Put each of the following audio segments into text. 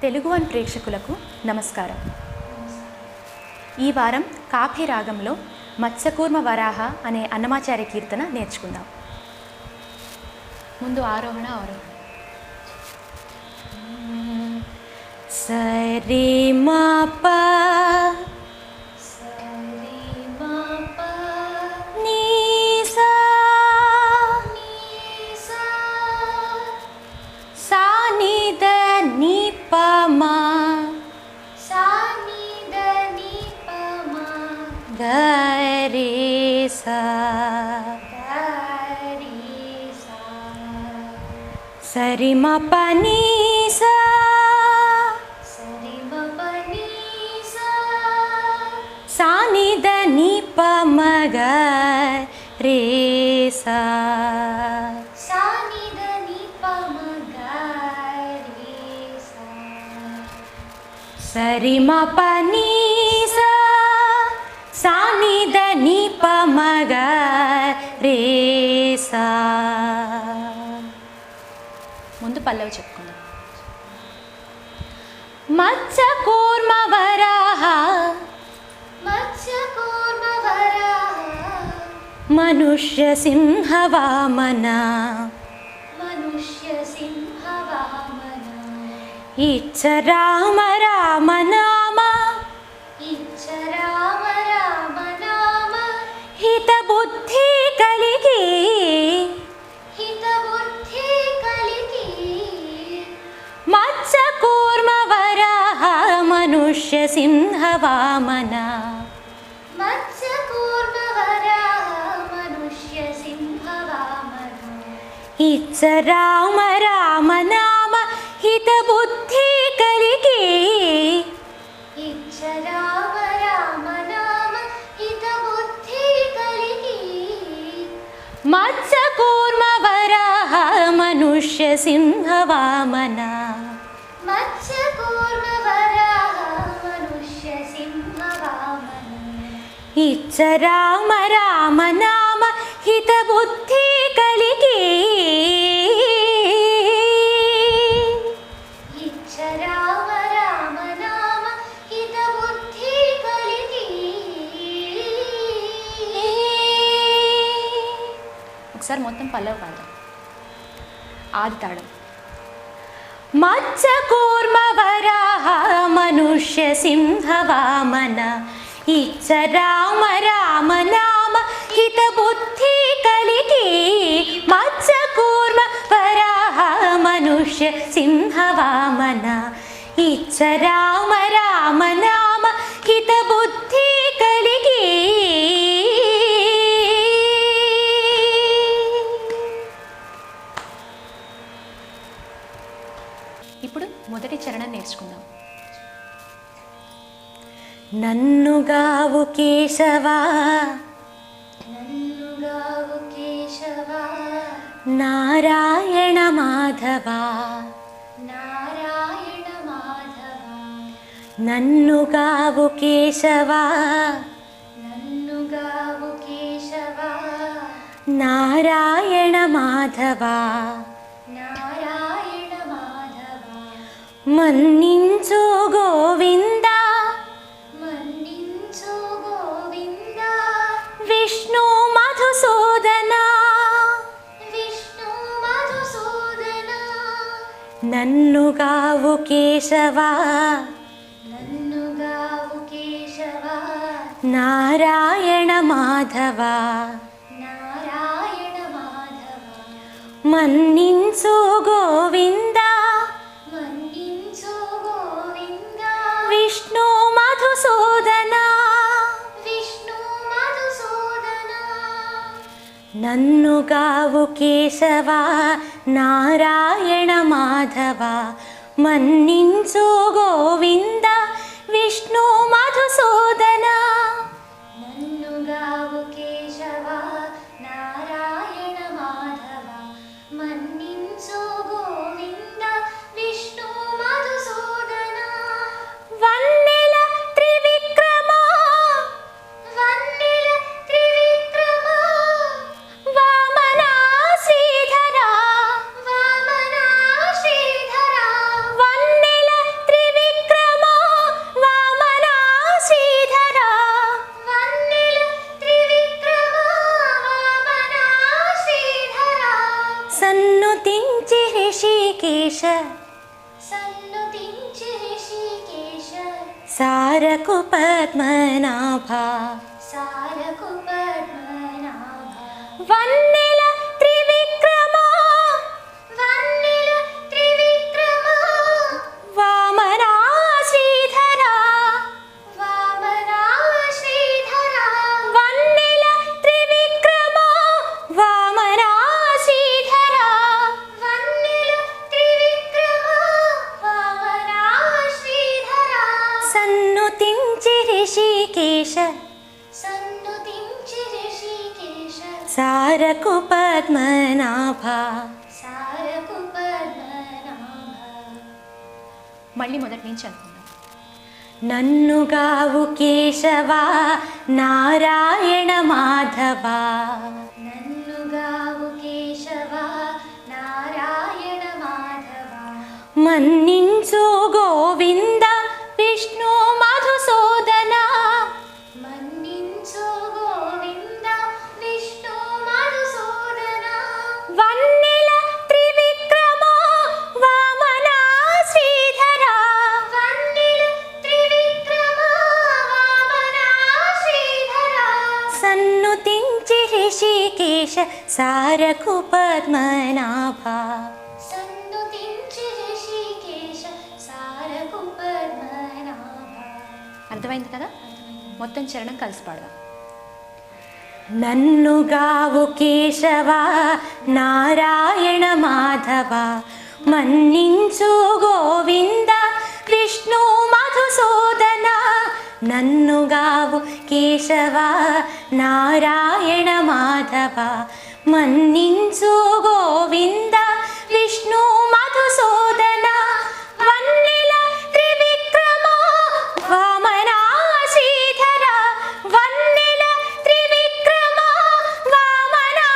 Telugu one ప్రేక్షకులకు నమస్కారం. ఈ వారం కాఫీ రాగంలో మత్స్యకూర్మ వరాహ అనే అన్నమాచార్య కీర్తన నేర్చుకుందాం. ముందు ఆరోహణ అవరోహణ. సరి మా ప నీ సా సా ని ద ని ప మా గ రే సా సరి మ ప ని సా సా ని ద ని ప మ గ రే సా సరి మ ప ని సా సా ని ద ని ప మ గ రే సా. ముందు పల్లవి చెప్పుకుందాం. మత్స్యకూర్మ వరాహ మనుష్య సింహ వామన ఇచ్చ రామ రామ నామ హిత బుద్ధి కలిగి మత్స్యకూర్మ వరాహ మనుష్య సింహ వామన ఇచ్చ రామ రామ నామ హిత బుద్ధి కలిగి మత్స్యకూర్మ వరాహ మనుష్య సింహ వామన ఇచ్చ రామ రామ నామ హిత బుద్ధి కలిగి ఒకసారి మొత్తం పల్లవి పాడదాం. ఆది తాళం. మత్స్యకూర్మ వరాహ మనుష్య సింహ వామన ఇచ్చ రామ రామ నామ హిత బుద్ధి కలిగి మత్స్యకూర్మ వరాహ మనుష్య సింహ వామన ఇచ్చ రామ రామ నామ హిత బుద్ధి కలిగి. ఇప్పుడు మొదటి చరణం నేర్చుకుందాం. నన్నుగావు కేశవా నారాయణ మాధవా నన్నుగావు కేశవా నారాయణ మాధవా మన్నించు గోవింద విష్ణు మధుసూదన నన్నుగావు కేశవా నారాయణ మాధవా మన్నించు గోవింద విష్ణు మధుసూదన నన్నుగావు కేశవా నారాయణ మాధవా మన్నించు గోవింద విష్ణు మధుసూదన వన్నెల త్రివిక్రమ వామన శ్రీధర వన్నెల త్రి సారకు పద్మనాభ సారకు పద్మనాభ వన్నెల త్రివిక్రమ వన్నెల త్రివిక్రమ వామనా శ్రీధర వామనా శ్రీధర వన్నెల త్రివిక్రమ వామనా శ్రీధర వన్నెల త్రివిక్రమ వామనా శ్రీధర సన్నుతించి ఋషికేశ సన్నుతించి ఋషికేశ సారకు పద్మనాభ. సారకు పద్మనాభ మళ్ళీ మొదటి నుంచి అనుకుందాం. నన్నుగావు కేశవా నారాయణ మాధవ నన్నుగావు కేశవ నారాయణ మాధవ మన్నించు గోవింద విష్ణు మధుసూదన మన్నించు గోవింద విష్ణు మధుసూదన వన్నెల త్రివిక్రమ వామనా శ్రీధర వన్నెల త్రివిక్రమ వామనా శ్రీధర సన్నుతించి ఋషికేశ సారకు పద్మనాభ. సన్నుతించి ఋషికేశ సారకు పద్మనాభ అర్థమైంది కదా? మొత్తం చరణం కలిసి పాడదాం. నన్నుగావు కేశవా నారాయణ మాధవ మన్నించు గోవింద విష్ణు మధుసూదన నన్నుగావు కేశవా నారాయణ మాధవ మన్నించు గోవింద విష్ణు మధుసూదన వన్నెల త్రివిక్రమ వామనా శ్రీధర వన్నెల త్రివిక్రమ వామనా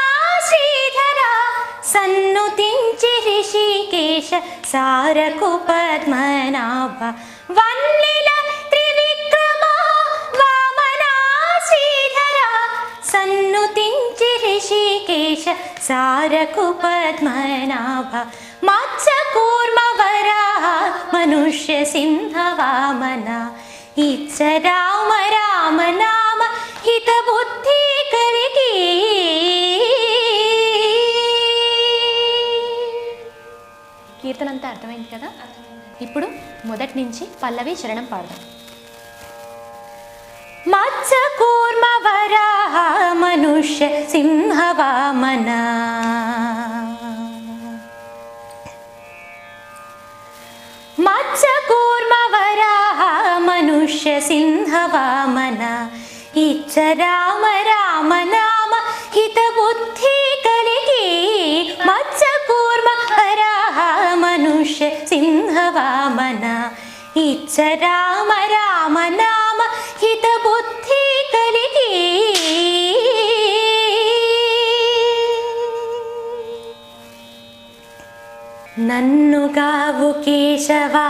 శ్రీధర సన్నుతించి ఋషికేశ సారకు పద్మనాభ వన్నెల త్రివిక్రమ వామనా శ్రీధర సన్నుతించి ఋషికేశ సారకు పద్మనాభ మత్స్య కూర్మ వరాహ మనుష్య సింహ వామన ఇచ్చ రామ రామ నామ హిత బుద్ధి కలిగి కీర్తన అంతా అర్థమైంది కదా? ఇప్పుడు మొదటి నుంచి పల్లవి చరణం పాడదాం. మత్స్య కూర్మ వరాహ మనుష్య సింహ వామన మత్స్య కూర్మ వరాహ మనుష్య సింహ వామన ఇచ్చ రామ రామ నామ హిత బుద్ధి కలిగి మత్స్య కూర్మ వరాహ మనుష్య సింహ వామన ఇచ్చ రామ రామ నామ హిత బుద్ధి కలిగి నన్నుగావు కేశవా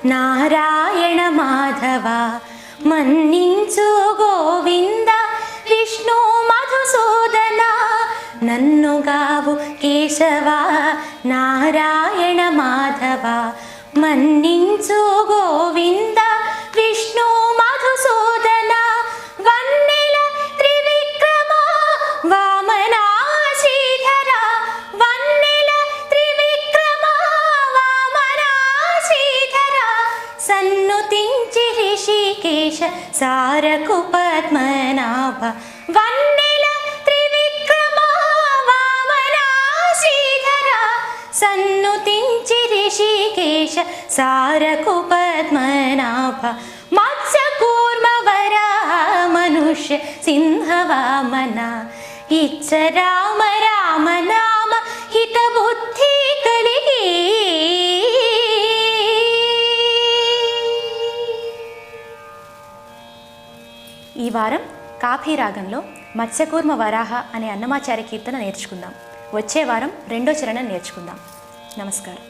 నారాయణ మాధవ మన్నించు గోవింద విష్ణు మధుసూదన నన్నుగావు కేశవా నారాయణ మాధవ మన్నించు గోవింద విష్ణు మధుసూదన వన్నెల త్రివిక్రమ వామనా శ్రీధర వన్నెల త్రివిక్రమ వామనా శ్రీధర సన్నుతించి ఋషికేశ సారకు పద్మనాభ వన్నెల త్రివిక్రమ వామనా శ్రీధర సన్నుతించి ఋషికేశ సారకు పద్మనాభ మత్స్య కూర్మ వరాహ మనుష్య సింహ వామన ఇచ్చ రామ రామ నామ హిత బుద్ధి కలిగి ఈ వారం కాఫీ రాగంలో మత్స్యకూర్మ వరాహ అనే అన్నమాచార్య కీర్తన నేర్చుకుందాం. వచ్చే వారం రెండో చరణం నేర్చుకుందాం. నమస్కారం.